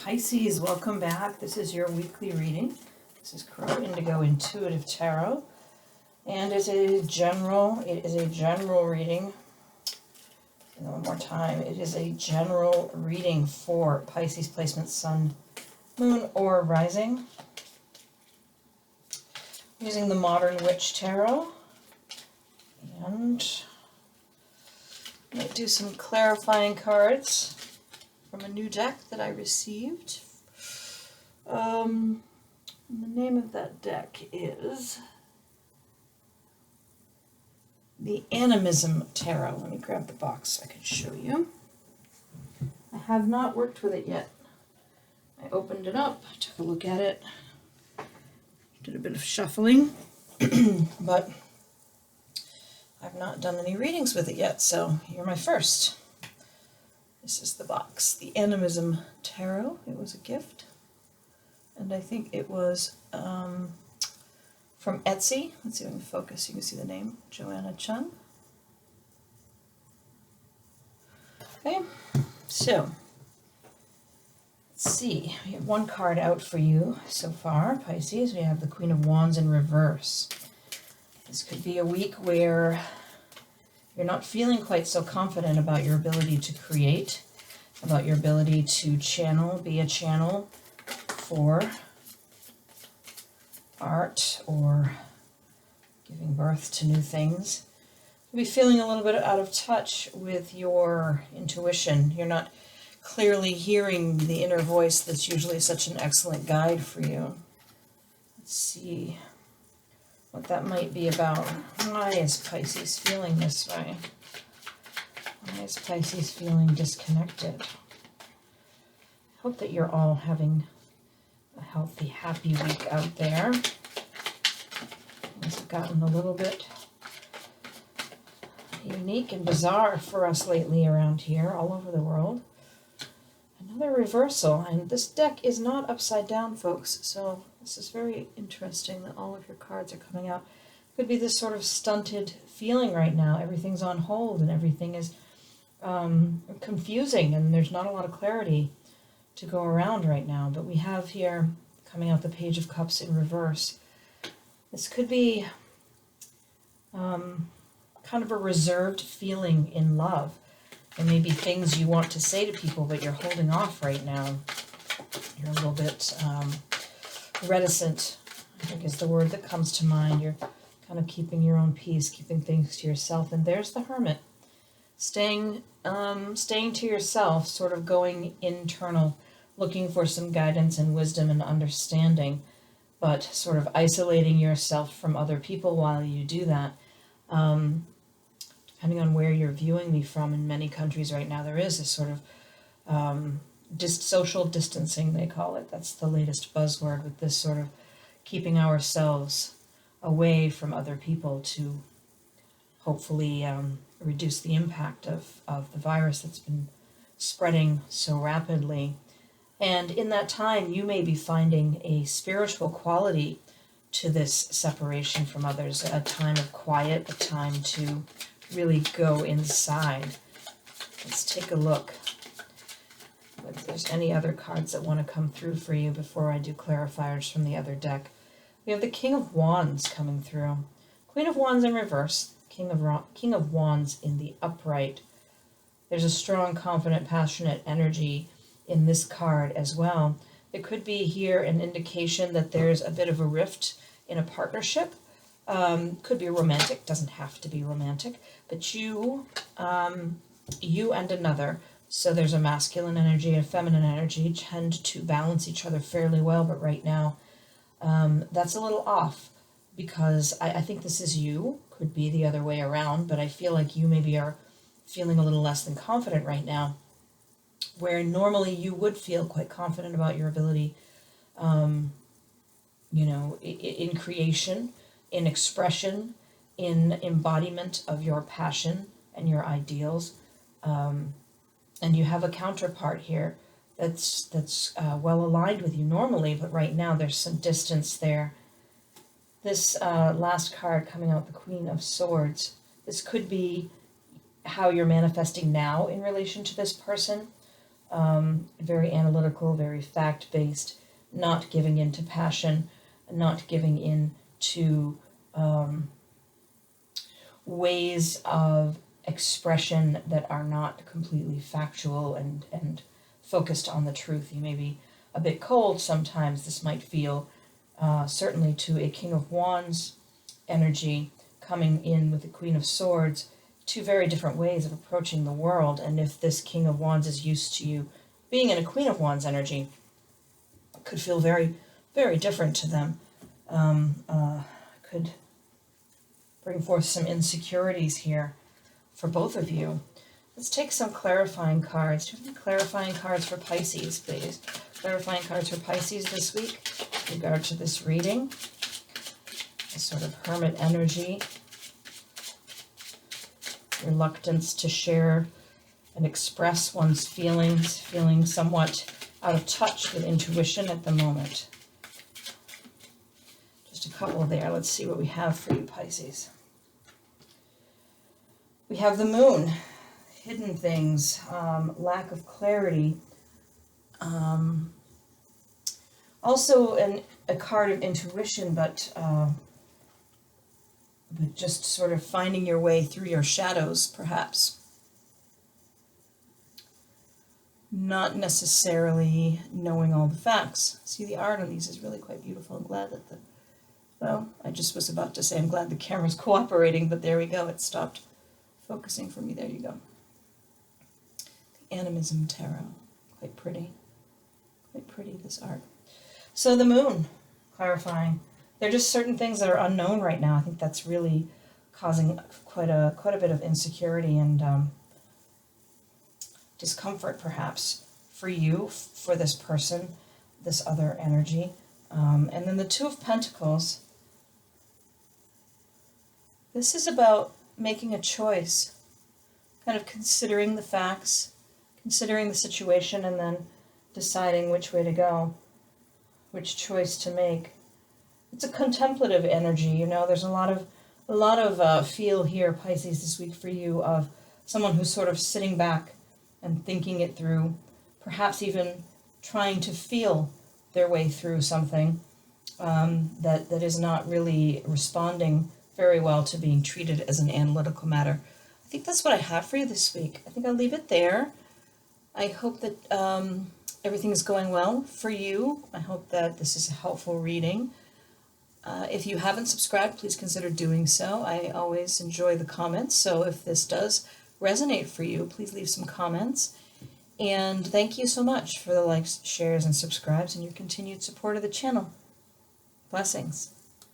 Pisces, welcome back. This is your weekly reading. This is Crow Indigo Intuitive Tarot, and it is a general reading. One more time, it is a general reading for Pisces placement, Sun, Moon, or Rising. Using the Modern Witch Tarot, and I might do some clarifying cards from a new deck that I received. The name of that deck is the Animism Tarot. Let me grab the box so I can show you. I have not worked with it yet. I opened it up, took a look at it, did a bit of shuffling, but I've not done any readings with it yet, so you're my first. This is the box, the Animism Tarot. It was a gift, and I think it was from Etsy. Let's see if I can focus. You can see the name, Joanna Chung. Okay, so let's see. We have one card out for you so far, Pisces. We have the Queen of Wands in reverse. This could be a week where you're not feeling quite so confident about your ability to create, about your ability to channel, be a channel for art or giving birth to new things. You'll be feeling a little bit out of touch with your intuition. You're not clearly hearing the inner voice that's usually such an excellent guide for you. Let's see what that might be about. Why is Pisces feeling this way? Why is Pisces feeling disconnected? I hope that you're all having a healthy, happy week out there. Things have gotten a little bit unique and bizarre for us lately around here, all over the world. Another reversal, and this deck is not upside down, folks, so this is very interesting that all of your cards are coming out. Could be this sort of stunted feeling right now. Everything's on hold and everything is confusing, and there's not a lot of clarity to go around right now. But we have here coming out the Page of Cups in reverse. This could be kind of a reserved feeling in love. There may be things you want to say to people, but you're holding off right now. You're a little bit reticent, I think is the word that comes to mind. You're kind of keeping your own peace, keeping things to yourself. And there's the Hermit, staying to yourself, sort of going internal, looking for some guidance and wisdom and understanding, but sort of isolating yourself from other people while you do that. Depending on where you're viewing me from, in many countries right now, there is this sort of social distancing, they call it. That's the latest buzzword, with this sort of keeping ourselves away from other people to hopefully reduce the impact of the virus that's been spreading so rapidly. And in that time, you may be finding a spiritual quality to this separation from others, a time of quiet, a time to really go inside. Let's take a look if there's any other cards that want to come through for you before I do clarifiers from the other deck. We have the King of Wands coming through. Queen of Wands in reverse, King of Wands in the upright. There's a strong, confident, passionate energy in this card as well. It could be here an indication that there's a bit of a rift in a partnership. Could be romantic, doesn't have to be romantic, but you and another. So there's a masculine energy and a feminine energy, tend to balance each other fairly well, but right now that's a little off, because I think this is you, could be the other way around, but I feel like you maybe are feeling a little less than confident right now, where normally you would feel quite confident about your ability, in creation, in expression, in embodiment of your passion and your ideals. And you have a counterpart here that's well aligned with you normally, but right now there's some distance there. This last card coming out, the Queen of Swords, this could be how you're manifesting now in relation to this person. very analytical, very fact-based, not giving in to passion, not giving in to ways of expression that are not completely factual and focused on the truth. You may be a bit cold sometimes. This might feel certainly to a King of Wands energy coming in with the Queen of Swords, two very different ways of approaching the world. And if this King of Wands is used to you being in a Queen of Wands energy, it could feel very, very different to them. Could bring forth some insecurities here for both of you. Let's take some clarifying cards. Do you have any clarifying cards for Pisces, please? Clarifying cards for Pisces this week with regard to this reading. A sort of hermit energy. Reluctance to share and express one's feelings, feeling somewhat out of touch with intuition at the moment. Just a couple there. Let's see what we have for you, Pisces. We have the moon, hidden things, lack of clarity. Also a card of intuition, but just sort of finding your way through your shadows, perhaps. Not necessarily knowing all the facts. See, the art on these is really quite beautiful. I'm glad that well, I just was about to say I'm glad the camera's cooperating, but there we go. It stopped focusing for me. There you go. The Animism Tarot. Quite pretty. Quite pretty, this art. So the moon, clarifying. There are just certain things that are unknown right now. I think that's really causing quite a bit of insecurity and discomfort, perhaps, for you, for this person, this other energy. And then the Two of Pentacles. This is about making a choice, kind of considering the facts, considering the situation, and then deciding which way to go, which choice to make. It's a contemplative energy, you know. There's a lot of feel here, Pisces, this week for you, of someone who's sort of sitting back and thinking it through, perhaps even trying to feel their way through something that is not really responding very well to being treated as an analytical matter. I think that's what I have for you this week. I think I'll leave it there. I hope that everything is going well for you. I hope that this is a helpful reading. If you haven't subscribed, please consider doing so. I always enjoy the comments, so if this does resonate for you, please leave some comments. And thank you so much for the likes, shares, and subscribes, and your continued support of the channel. Blessings.